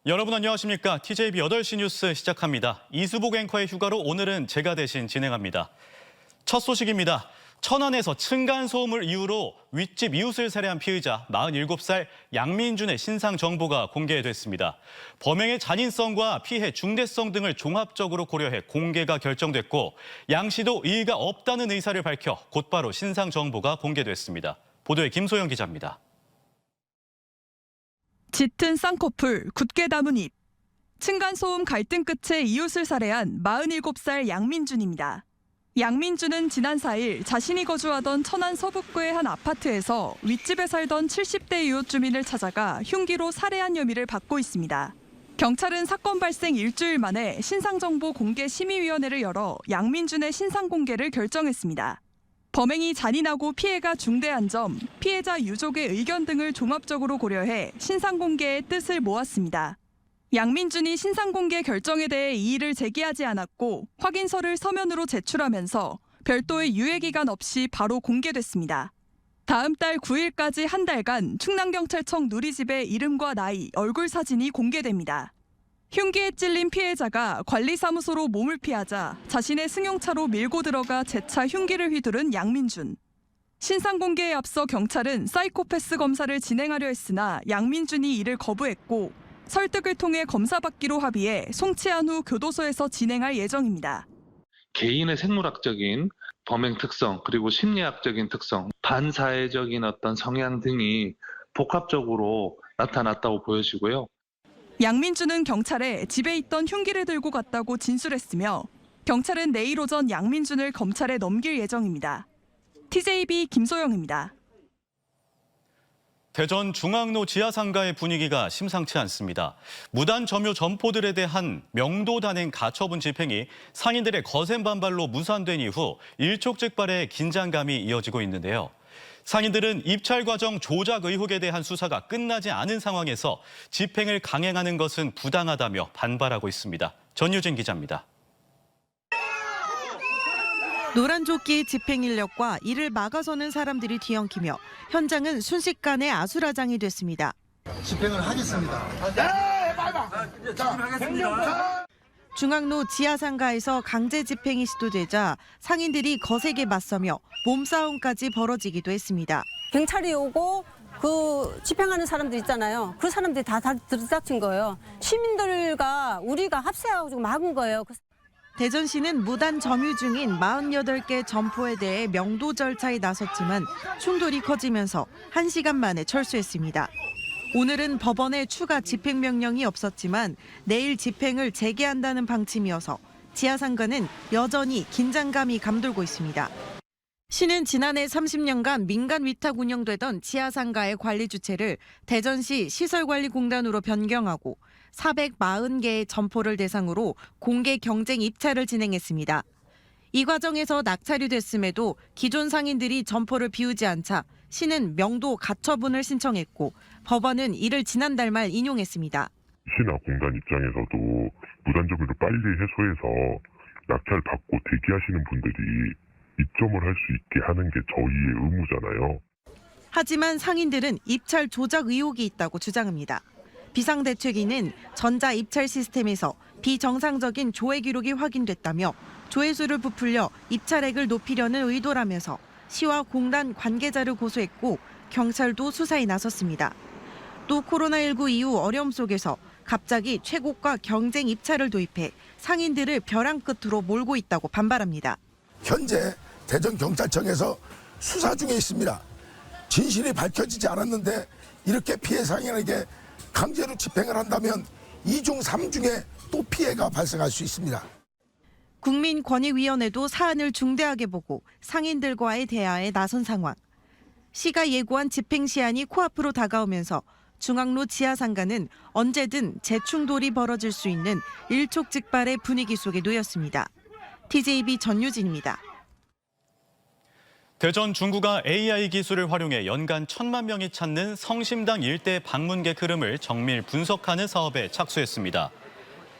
여러분 안녕하십니까? TJB 8시 뉴스 시작합니다. 이수복 앵커의 휴가로 오늘은 제가 대신 진행합니다. 첫 소식입니다. 천안에서 층간소음을 이유로 윗집 이웃을 살해한 피의자 47살 양민준의 신상 정보가 공개됐습니다. 범행의 잔인성과 피해 중대성 등을 종합적으로 고려해 공개가 결정됐고 양 씨도 이의가 없다는 의사를 밝혀 곧바로 신상 정보가 공개됐습니다. 보도에 김소영 기자입니다. 짙은 쌍꺼풀, 굳게 담은 입. 층간소음 갈등 끝에 이웃을 살해한 47살 양민준입니다. 양민준은 지난 4일 자신이 거주하던 천안 서북구의 한 아파트에서 윗집에 살던 70대 이웃 주민을 찾아가 흉기로 살해한 혐의를 받고 있습니다. 경찰은 사건 발생 일주일 만에 신상정보 공개 심의위원회를 열어 양민준의 신상 공개를 결정했습니다. 범행이 잔인하고 피해가 중대한 점, 피해자 유족의 의견 등을 종합적으로 고려해 신상 공개의 뜻을 모았습니다. 양민준이 신상 공개 결정에 대해 이의를 제기하지 않았고 확인서를 서면으로 제출하면서 별도의 유예 기간 없이 바로 공개됐습니다. 다음 달 9일까지 한 달간 충남경찰청 누리집에 이름과 나이, 얼굴 사진이 공개됩니다. 흉기에 찔린 피해자가 관리사무소로 몸을 피하자 자신의 승용차로 밀고 들어가 재차 흉기를 휘두른 양민준. 신상 공개에 앞서 경찰은 사이코패스 검사를 진행하려 했으나 양민준이 이를 거부했고 설득을 통해 검사받기로 합의해 송치한 후 교도소에서 진행할 예정입니다. 개인의 생물학적인 범행 특성 그리고 심리학적인 특성, 반사회적인 어떤 성향 등이 복합적으로 나타났다고 보여지고요. 양민준은 경찰에 집에 있던 흉기를 들고 갔다고 진술했으며 경찰은 내일 오전 양민준을 검찰에 넘길 예정입니다. TJB 김소영입니다. 대전 중앙로 지하상가의 분위기가 심상치 않습니다. 무단 점유 점포들에 대한 명도 단행 가처분 집행이 상인들의 거센 반발로 무산된 이후 일촉즉발의 긴장감이 이어지고 있는데요. 상인들은 입찰 과정 조작 의혹에 대한 수사가 끝나지 않은 상황에서 집행을 강행하는 것은 부당하다며 반발하고 있습니다. 전유진 기자입니다. 노란 조끼 집행 인력과 이를 막아서는 사람들이 뒤엉키며 현장은 순식간에 아수라장이 됐습니다. 집행을 하겠습니다. 중앙로 지하상가에서 강제 집행이 시도되자 상인들이 거세게 맞서며 몸싸움까지 벌어지기도 했습니다. 경찰이 오고 그 집행하는 사람들 있잖아요. 그 사람들이 다 들이닥친 거예요. 시민들과 우리가 합세하고 막은 거예요. 대전시는 무단 점유 중인 48개 점포에 대해 명도 절차에 나섰지만 충돌이 커지면서 1시간 만에 철수했습니다. 오늘은 법원에 추가 집행명령이 없었지만 내일 집행을 재개한다는 방침이어서 지하상가는 여전히 긴장감이 감돌고 있습니다. 시는 지난해 30년간 민간 위탁 운영되던 지하상가의 관리 주체를 대전시 시설관리공단으로 변경하고 440개의 점포를 대상으로 공개 경쟁 입찰을 진행했습니다. 이 과정에서 낙찰이 됐음에도 기존 상인들이 점포를 비우지 않자 시는 명도 가처분을 신청했고 법원은 이를 지난달 말 인용했습니다. 시나 공단 입장에서도 무단 점유를 빨리 해소해서 낙찰 받고 대기하시는 분들이 입점을 할 수 있게 하는 게 저희의 의무잖아요. 하지만 상인들은 입찰 조작 의혹이 있다고 주장합니다. 비상대책위는 전자 입찰 시스템에서 비정상적인 조회 기록이 확인됐다며 조회수를 부풀려 입찰액을 높이려는 의도라면서 시와 공단 관계자를 고소했고 경찰도 수사에 나섰습니다. 또 코로나19 이후 어려움 속에서 갑자기 최고가 경쟁 입찰을 도입해 상인들을 벼랑 끝으로 몰고 있다고 반발합니다. 현재 대전경찰청에서 수사 중에 있습니다. 진실이 밝혀지지 않았는데 이렇게 피해 상인에게 강제로 집행을 한다면 2중 3중에 또 피해가 발생할 수 있습니다. 국민권익위원회도 사안을 중대하게 보고 상인들과의 대화에 나선 상황. 시가 예고한 집행 시한이 코앞으로 다가오면서 중앙로 지하상가는 언제든 재충돌이 벌어질 수 있는 일촉즉발의 분위기 속에 놓였습니다. TJB 전유진입니다. 대전 중구가 AI 기술을 활용해 연간 1,000만 명이 찾는 성심당 일대 방문객 흐름을 정밀 분석하는 사업에 착수했습니다.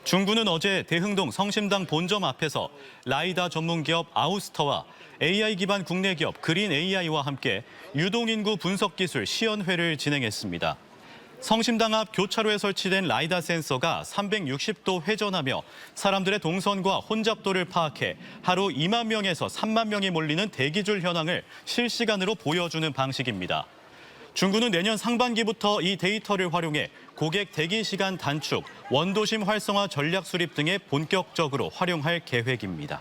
중구는 어제 대흥동 성심당 본점 앞에서 라이다 전문기업 아우스터와 AI 기반 국내 기업 그린 AI와 함께 유동인구 분석 기술 시연회를 진행했습니다. 성심당 앞 교차로에 설치된 라이다 센서가 360도 회전하며 사람들의 동선과 혼잡도를 파악해 하루 2만 명에서 3만 명이 몰리는 대기줄 현황을 실시간으로 보여주는 방식입니다. 중구는 내년 상반기부터 이 데이터를 활용해 고객 대기 시간 단축, 원도심 활성화 전략 수립 등에 본격적으로 활용할 계획입니다.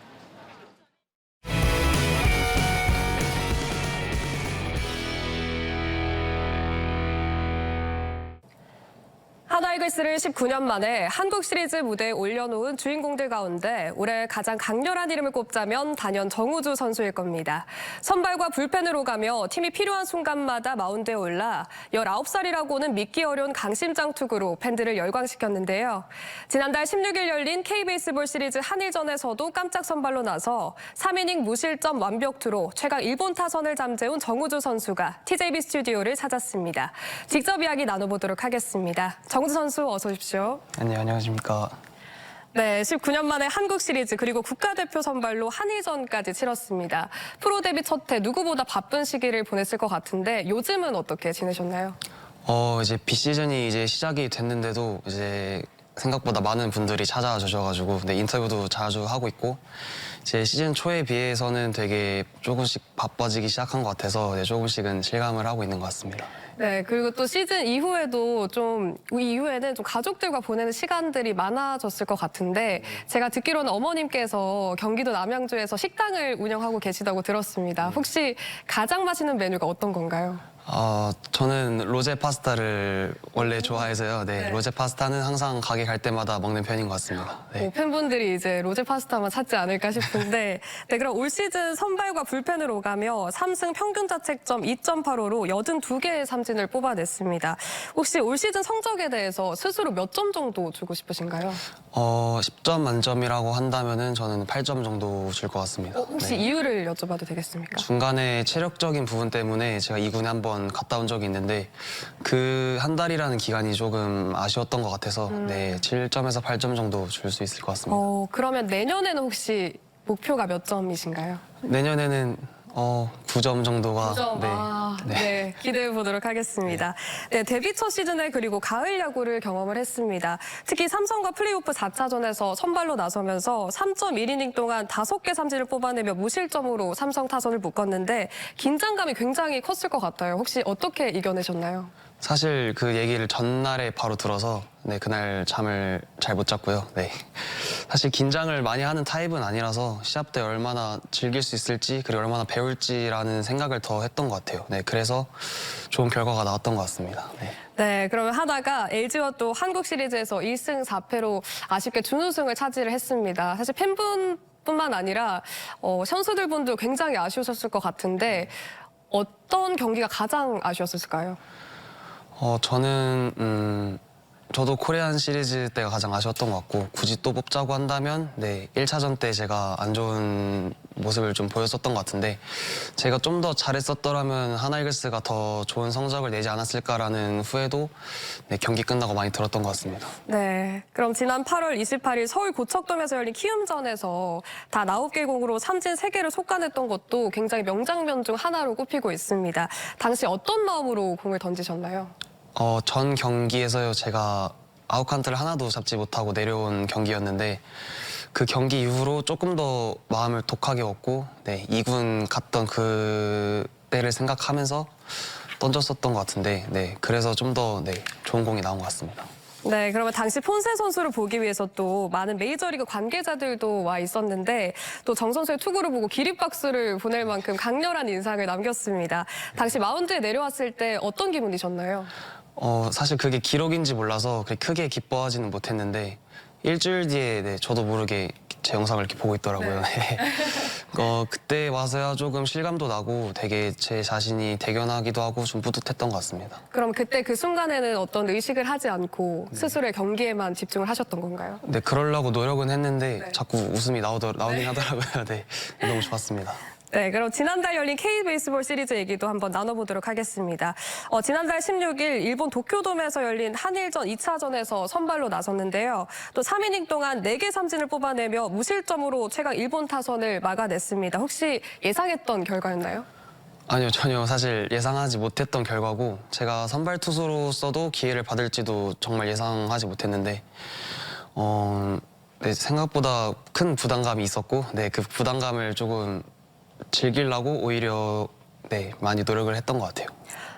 하나이글스를 19년 만에 한국 시리즈 무대에 올려놓은 주인공들 가운데 올해 가장 강렬한 이름을 꼽자면 단연 정우주 선수일 겁니다. 선발과 불펜을 오가며 팀이 필요한 순간마다 마운드에 올라 19살이라고는 믿기 어려운 강심장 투구로 팬들을 열광시켰는데요. 지난달 16일 열린 K베이스볼 시리즈 한일전에서도 깜짝 선발로 나서 3이닝 무실점 완벽투로 최강 일본 타선을 잠재운 정우주 선수가 TJB 스튜디오를 찾았습니다. 직접 이야기 나눠보도록 하겠습니다. 정우주 선수 어서 오십시오. 네, 안녕하십니까. 네, 19년 만에 한국 시리즈 그리고 국가대표 선발로 한일전까지 치렀습니다. 프로 데뷔 첫 해 누구보다 바쁜 시기를 보냈을 것 같은데 요즘은 어떻게 지내셨나요? 이제 비시즌이 이제 시작이 됐는데도 이제 생각보다 많은 분들이 찾아와 주셔가지고 인터뷰도 자주 하고 있고 제 시즌 초에 비해서는 되게 조금씩 바빠지기 시작한 것 같아서 조금씩은 실감을 하고 있는 것 같습니다. 네, 그리고 또 시즌 이후에도 이후에는 좀 가족들과 보내는 시간들이 많아졌을 것 같은데 제가 듣기로는 어머님께서 경기도 남양주에서 식당을 운영하고 계시다고 들었습니다. 혹시 가장 맛있는 메뉴가 어떤 건가요? 저는 로제 파스타를 원래 좋아해서요. 네, 로제 파스타는 항상 가게 갈 때마다 먹는 편인 것 같습니다. 네. 팬분들이 이제 로제 파스타만 찾지 않을까 싶은데 네, 그럼 올 시즌 선발과 불펜을 오가며 3승 평균 자책점 2.85로 82개의 삼진을 뽑아냈습니다. 혹시 올 시즌 성적에 대해서 스스로 몇 점 정도 주고 싶으신가요? 10점 만점이라고 한다면은 저는 8점 정도 줄 것 같습니다. 혹시 네. 이유를 여쭤봐도 되겠습니까? 중간에 체력적인 부분 때문에 제가 2군에 한번 갔다 온 적이 있는데 그 한 달이라는 기간이 조금 아쉬웠던 것 같아서 네, 7점에서 8점 정도 줄 수 있을 것 같습니다. 그러면 내년에는 혹시 목표가 몇 점이신가요? 내년에는 9점 정도가 9점. 네, 기대해 보도록 하겠습니다. 네, 데뷔 첫 시즌에 그리고 가을 야구를 경험을 했습니다. 특히 삼성과 플레이오프 4차전에서 선발로 나서면서 3.1이닝 동안 5개 삼진을 뽑아내며 무실점으로 삼성 타선을 묶었는데 긴장감이 굉장히 컸을 것 같아요. 혹시 어떻게 이겨내셨나요? 사실 그 얘기를 전날에 바로 들어서 네, 그날 잠을 잘 못 잤고요. 네. 사실 긴장을 많이 하는 타입은 아니라서 시합 때 얼마나 즐길 수 있을지 그리고 얼마나 배울지라는 생각을 더 했던 것 같아요. 네, 그래서 좋은 결과가 나왔던 것 같습니다. 네. 네, 그러면 하다가 LG와 또 한국 시리즈에서 1승 4패로 아쉽게 준우승을 차지를 했습니다. 사실 팬분뿐만 아니라 선수들분도 굉장히 아쉬우셨을 것 같은데 어떤 경기가 가장 아쉬웠을까요? 저도 코리안 시리즈 때가 가장 아쉬웠던 것 같고 굳이 또 뽑자고 한다면 네, 1차전 때 제가 안 좋은 모습을 좀 보였었던 것 같은데 제가 좀 더 잘했었더라면 하나이글스가 더 좋은 성적을 내지 않았을까라는 후회도 네, 경기 끝나고 많이 들었던 것 같습니다. 네, 그럼 지난 8월 28일 서울 고척돔에서 열린 키움전에서 단 9개 공으로 삼진 3개를 속가냈던 것도 굉장히 명장면 중 하나로 꼽히고 있습니다. 당시 어떤 마음으로 공을 던지셨나요? 전 경기에서요 제가 아웃카운트를 하나도 잡지 못하고 내려온 경기였는데 그 경기 이후로 조금 더 마음을 독하게 먹고 네, 2군 갔던 그 때를 생각하면서 던졌었던 것 같은데 네, 그래서 좀 더 네, 좋은 공이 나온 것 같습니다. 네, 그러면 당시 폰세 선수를 보기 위해서 또 많은 메이저리그 관계자들도 와 있었는데 또 정 선수의 투구를 보고 기립박수를 보낼 만큼 강렬한 인상을 남겼습니다. 당시 마운드에 내려왔을 때 어떤 기분이셨나요? 사실 그게 기록인지 몰라서 그렇게 크게 기뻐하지는 못했는데 일주일 뒤에 네, 저도 모르게 제 영상을 이렇게 보고 있더라고요. 네. 그때 와서야 조금 실감도 나고 되게 제 자신이 대견하기도 하고 좀 뿌듯했던 것 같습니다. 그럼 그때 그 순간에는 어떤 의식을 하지 않고 스스로의 경기에만 집중을 하셨던 건가요? 네, 그러려고 노력은 했는데 네. 자꾸 웃음이 나오긴 하더라고요. 네, 너무 좋았습니다. 네, 그럼 지난달 열린 K베이스볼 시리즈 얘기도 한번 나눠보도록 하겠습니다. 지난달 16일 일본 도쿄돔에서 열린 한일전 2차전에서 선발로 나섰는데요. 또 3이닝 동안 4개 삼진을 뽑아내며 무실점으로 최강 일본 타선을 막아냈습니다. 혹시 예상했던 결과였나요? 아니요, 전혀 사실 예상하지 못했던 결과고 제가 선발 투수로서도 기회를 받을지도 정말 예상하지 못했는데 네, 생각보다 큰 부담감이 있었고 네, 그 부담감을 조금 즐기려고 오히려 네, 많이 노력을 했던 것 같아요.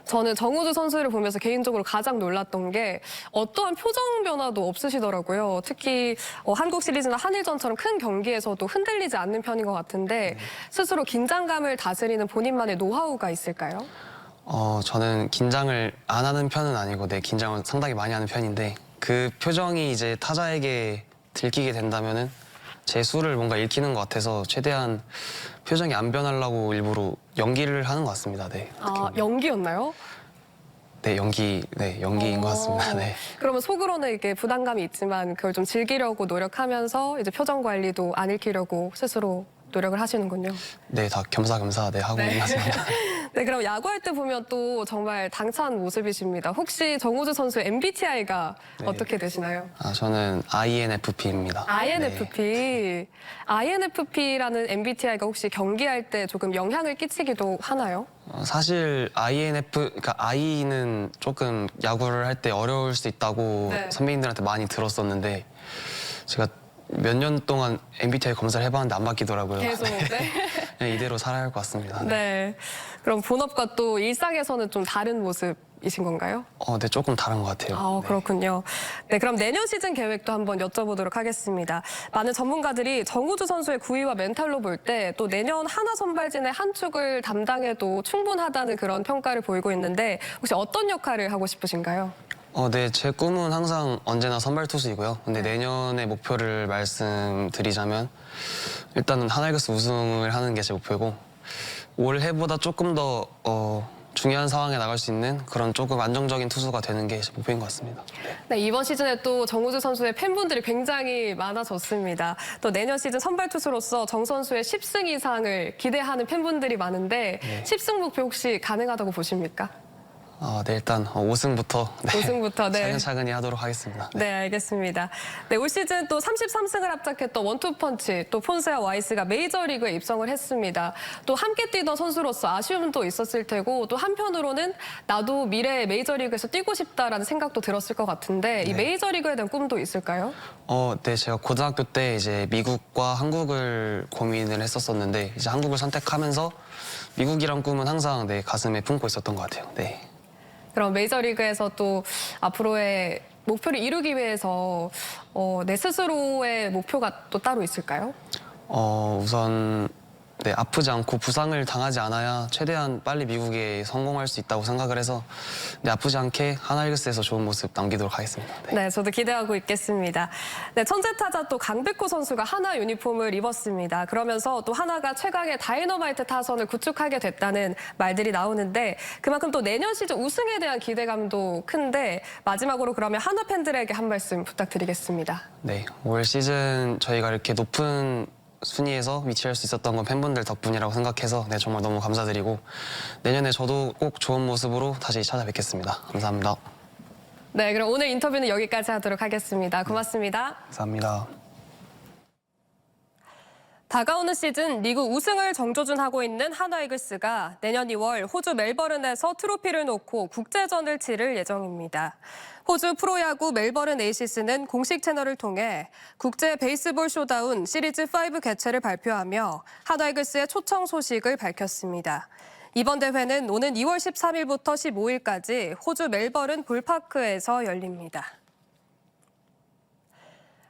저는 정우주 선수를 보면서 개인적으로 가장 놀랐던 게 어떠한 표정 변화도 없으시더라고요. 특히 한국 시리즈나 한일전처럼 큰 경기에서도 흔들리지 않는 편인 것 같은데 스스로 긴장감을 다스리는 본인만의 노하우가 있을까요? 저는 긴장을 안 하는 편은 아니고 네, 긴장을 상당히 많이 하는 편인데 그 표정이 이제 타자에게 들키게 된다면은 제 수를 뭔가 읽히는 것 같아서 최대한 표정이 안 변하려고 일부러 연기를 하는 것 같습니다. 네. 아, 연기였나요? 네, 연기인 것 같습니다. 네. 그러면 속으로는 이게 부담감이 있지만 그걸 좀 즐기려고 노력하면서 이제 표정 관리도 안 읽히려고 스스로 노력을 하시는군요. 네, 다 겸사겸사 네, 하고 있는 것 같습니다. 네, 그럼 야구할 때 보면 또 정말 당찬 모습이십니다. 혹시 정우주 선수의 MBTI가 네. 어떻게 되시나요? 저는 INFP입니다. INFP. INFP라는 MBTI가 혹시 경기할 때 조금 영향을 끼치기도 하나요? 사실 그러니까 I는 조금 야구를 할 때 어려울 수 있다고 네. 선배님들한테 많이 들었었는데 제가 몇 년 동안 MBTI 검사를 해봤는데 안 바뀌더라고요. 계속, 네. 그냥 이대로 살아야 할 것 같습니다. 네. 그럼 본업과 또 일상에서는 좀 다른 모습이신 건가요? 네, 조금 다른 것 같아요. 아, 네. 그렇군요. 네, 그럼 내년 시즌 계획도 한번 여쭤보도록 하겠습니다. 많은 전문가들이 정우주 선수의 구위와 멘탈로 볼 때 또 내년 하나 선발진의 한 축을 담당해도 충분하다는 그런 평가를 보이고 있는데 혹시 어떤 역할을 하고 싶으신가요? 네, 제 꿈은 항상 언제나 선발 투수이고요. 근데 내년의 목표를 말씀드리자면 일단은 하나이글스 우승을 하는 게 제 목표고 올해보다 조금 더 중요한 상황에 나갈 수 있는 그런 조금 안정적인 투수가 되는 게 제 목표인 것 같습니다. 네, 이번 시즌에 또 정우주 선수의 팬분들이 굉장히 많아졌습니다. 또 내년 시즌 선발 투수로서 정 선수의 10승 이상을 기대하는 팬분들이 많은데 네. 10승 목표 혹시 가능하다고 보십니까? 네, 일단 5승부터 5승부터, 네. 차근차근히 하도록 하겠습니다. 네, 알겠습니다. 네, 올 시즌 또 33승을 합작했던 원투펀치, 또 폰세와 와이스가 메이저리그에 입성을 했습니다. 또 함께 뛰던 선수로서 아쉬움도 있었을 테고, 또 한편으로는 나도 미래에 메이저리그에서 뛰고 싶다라는 생각도 들었을 것 같은데, 이 메이저리그에 대한 꿈도 있을까요? 네, 제가 고등학교 때 이제 미국과 한국을 고민을 했었었는데 이제 한국을 선택하면서 미국이란 꿈은 항상 네, 가슴에 품고 있었던 것 같아요. 네. 그럼 메이저리그에서 또 앞으로의 목표를 이루기 위해서 내 스스로의 목표가 또 따로 있을까요? 우선 네, 아프지 않고 부상을 당하지 않아야 최대한 빨리 미국에 성공할 수 있다고 생각을 해서 네, 아프지 않게 하나이글스에서 좋은 모습 남기도록 하겠습니다. 네. 네, 저도 기대하고 있겠습니다. 네, 천재 타자 또 강백호 선수가 하나 유니폼을 입었습니다. 그러면서 또 하나가 최강의 다이너마이트 타선을 구축하게 됐다는 말들이 나오는데 그만큼 또 내년 시즌 우승에 대한 기대감도 큰데 마지막으로 그러면 하나 팬들에게 한 말씀 부탁드리겠습니다. 네, 올 시즌 저희가 이렇게 높은 순위에서 위치할 수 있었던 건 팬분들 덕분이라고 생각해서 네, 정말 너무 감사드리고 내년에 저도 꼭 좋은 모습으로 다시 찾아뵙겠습니다. 감사합니다. 네, 그럼 오늘 인터뷰는 여기까지 하도록 하겠습니다. 고맙습니다. 감사합니다. 다가오는 시즌 리그 우승을 정조준하고 있는 하나이글스가 내년 2월 호주 멜버른에서 트로피를 놓고 국제전을 치를 예정입니다. 호주 프로야구 멜버른 에이시스는 공식 채널을 통해 국제 베이스볼 쇼다운 시리즈 5 개최를 발표하며 하나이글스의 초청 소식을 밝혔습니다. 이번 대회는 오는 2월 13일부터 15일까지 호주 멜버른 볼파크에서 열립니다.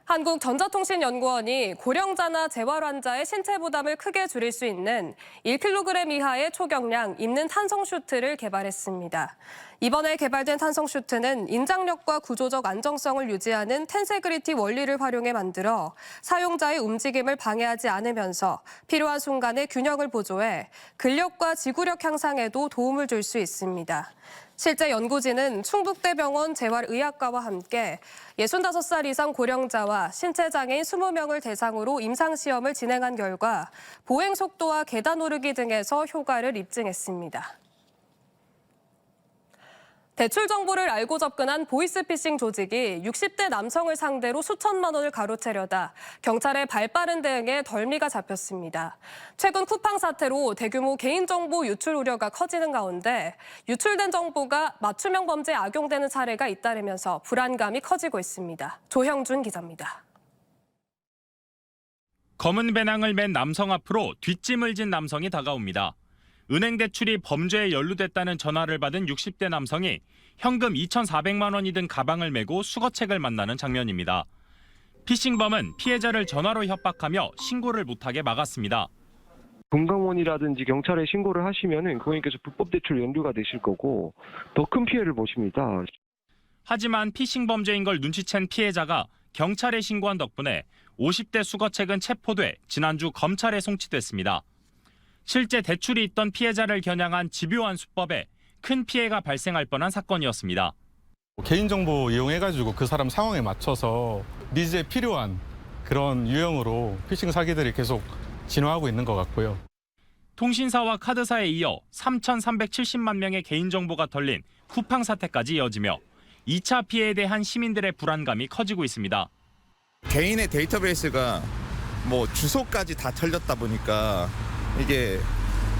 한국전자통신연구원이 고령자나 재활 환자의 신체 부담을 크게 줄일 수 있는 1kg 이하의 초경량 입는 탄성 슈트를 개발했습니다. 이번에 개발된 탄성 슈트는 인장력과 구조적 안정성을 유지하는 텐세그리티 원리를 활용해 만들어 사용자의 움직임을 방해하지 않으면서 필요한 순간에 균형을 보조해 근력과 지구력 향상에도 도움을 줄 수 있습니다. 실제 연구진은 충북대병원 재활의학과와 함께 65살 이상 고령자와 신체장애인 20명을 대상으로 임상시험을 진행한 결과 보행 속도와 계단 오르기 등에서 효과를 입증했습니다. 대출 정보를 알고 접근한 보이스피싱 조직이 60대 남성을 상대로 수천만 원을 가로채려다 경찰의 발빠른 대응에 덜미가 잡혔습니다. 최근 쿠팡 사태로 대규모 개인정보 유출 우려가 커지는 가운데 유출된 정보가 맞춤형 범죄에 악용되는 사례가 잇따르면서 불안감이 커지고 있습니다. 조형준 기자입니다. 검은 배낭을 맨 남성 앞으로 뒷짐을 진 남성이 다가옵니다. 은행 대출이 범죄에 연루됐다는 전화를 받은 60대 남성이 현금 2,400만 원이 든 가방을 메고 수거책을 만나는 장면입니다. 피싱범은 피해자를 전화로 협박하며 신고를 못하게 막았습니다. 금감원이라든지 경찰에 신고를 하시면은 고객님께서 불법 대출 연루가 되실 거고 더 큰 피해를 보십니다. 하지만 피싱 범죄인 걸 눈치챈 피해자가 경찰에 신고한 덕분에 50대 수거책은 체포돼 지난주 검찰에 송치됐습니다. 실제 대출이 있던 피해자를 겨냥한 집요한 수법에 큰 피해가 발생할 뻔한 사건이었습니다. 개인정보 이용해가지고 그 사람 상황에 맞춰서 니즈에 필요한 그런 유형으로 피싱 사기들이 계속 진화하고 있는 것 같고요. 통신사와 카드사에 이어 3,370만 명의 개인정보가 털린 쿠팡 사태까지 이어지며 2차 피해에 대한 시민들의 불안감이 커지고 있습니다. 개인의 데이터베이스가 주소까지 다 털렸다 보니까 이게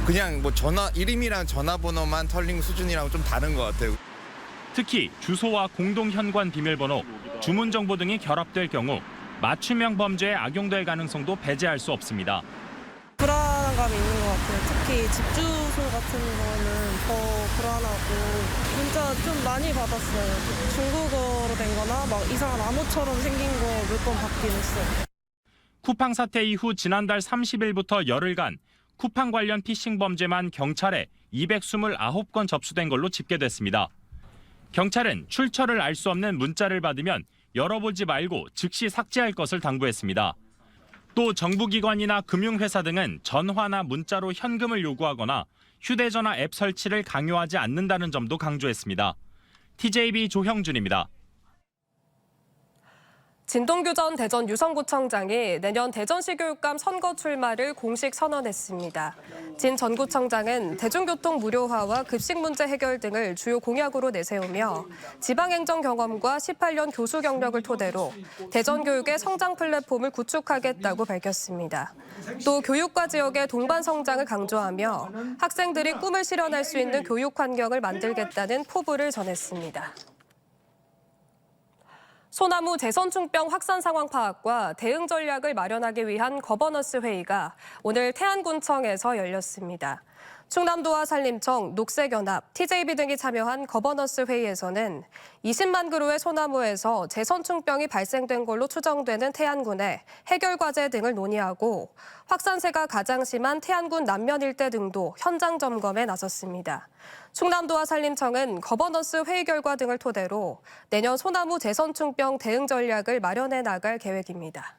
그냥 이름이랑 전화번호만 털린 수준이랑 좀 다른 것 같아요. 특히 주소와 공동 현관 비밀번호, 주문 정보 등이 결합될 경우 맞춤형 범죄에 악용될 가능성도 배제할 수 없습니다. 불안감이 있는 것 같아요. 특히 집 주소 같은 거는 더 불안하고 문자 좀 많이 받았어요. 중국어로 된 거나 이상한 암호처럼 생긴 거 몇 번 받긴 했어요. 쿠팡 사태 이후 지난달 30일부터 열흘간 쿠팡 관련 피싱 범죄만 경찰에 229건 접수된 걸로 집계됐습니다. 경찰은 출처를 알 수 없는 문자를 받으면 열어보지 말고 즉시 삭제할 것을 당부했습니다. 또 정부기관이나 금융회사 등은 전화나 문자로 현금을 요구하거나 휴대전화 앱 설치를 강요하지 않는다는 점도 강조했습니다. TJB 조형준입니다. 진동규 전 대전 유성구청장이 내년 대전시 교육감 선거 출마를 공식 선언했습니다. 진 전 구청장은 대중교통 무료화와 급식 문제 해결 등을 주요 공약으로 내세우며 지방행정 경험과 18년 교수 경력을 토대로 대전 교육의 성장 플랫폼을 구축하겠다고 밝혔습니다. 또 교육과 지역의 동반 성장을 강조하며 학생들이 꿈을 실현할 수 있는 교육 환경을 만들겠다는 포부를 전했습니다. 소나무 재선충병 확산 상황 파악과 대응 전략을 마련하기 위한 거버넌스 회의가 오늘 태안군청에서 열렸습니다. 충남도와 산림청, 녹색연합, TJB 등이 참여한 거버넌스 회의에서는 20만 그루의 소나무에서 재선충병이 발생된 걸로 추정되는 태안군의 해결 과제 등을 논의하고 확산세가 가장 심한 태안군 남면 일대 등도 현장 점검에 나섰습니다. 충남도와 산림청은 거버넌스 회의 결과 등을 토대로 내년 소나무 재선충병 대응 전략을 마련해 나갈 계획입니다.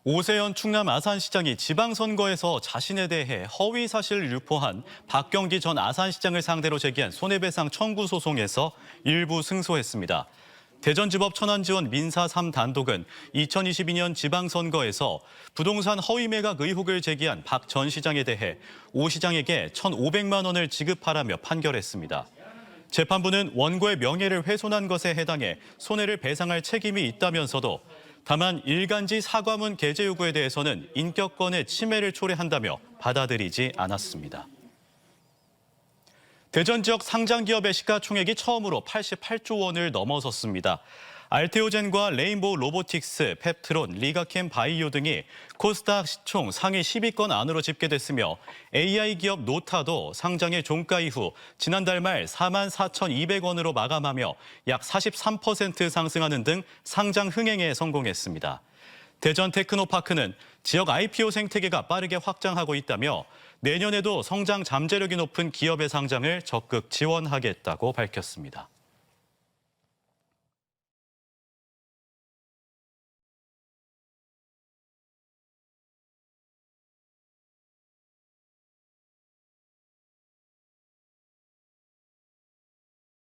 오세연 충남 아산시장이 지방선거에서 자신에 대해 허위 사실을 유포한 박경기 전 아산시장을 상대로 제기한 손해배상 청구 소송에서 일부 승소했습니다. 대전지법 천안지원 민사 3단독은 2022년 지방선거에서 부동산 허위 매각 의혹을 제기한 박 전 시장에 대해 오 시장에게 1,500만 원을 지급하라며 판결했습니다. 재판부는 원고의 명예를 훼손한 것에 해당해 손해를 배상할 책임이 있다면서도 다만 일간지 사과문 게재 요구에 대해서는 인격권의 침해를 초래한다며 받아들이지 않았습니다. 대전 지역 상장 기업의 시가총액이 처음으로 88조 원을 넘어섰습니다. 알테오젠과 레인보우 로보틱스, 펩트론, 리가캠 바이오 등이 코스닥 시총 상위 10위권 안으로 집계됐으며 AI 기업 노타도 상장의 종가 이후 지난달 말 44,200원으로 마감하며 약 43% 상승하는 등 상장 흥행에 성공했습니다. 대전 테크노파크는 지역 IPO 생태계가 빠르게 확장하고 있다며 내년에도 성장 잠재력이 높은 기업의 상장을 적극 지원하겠다고 밝혔습니다.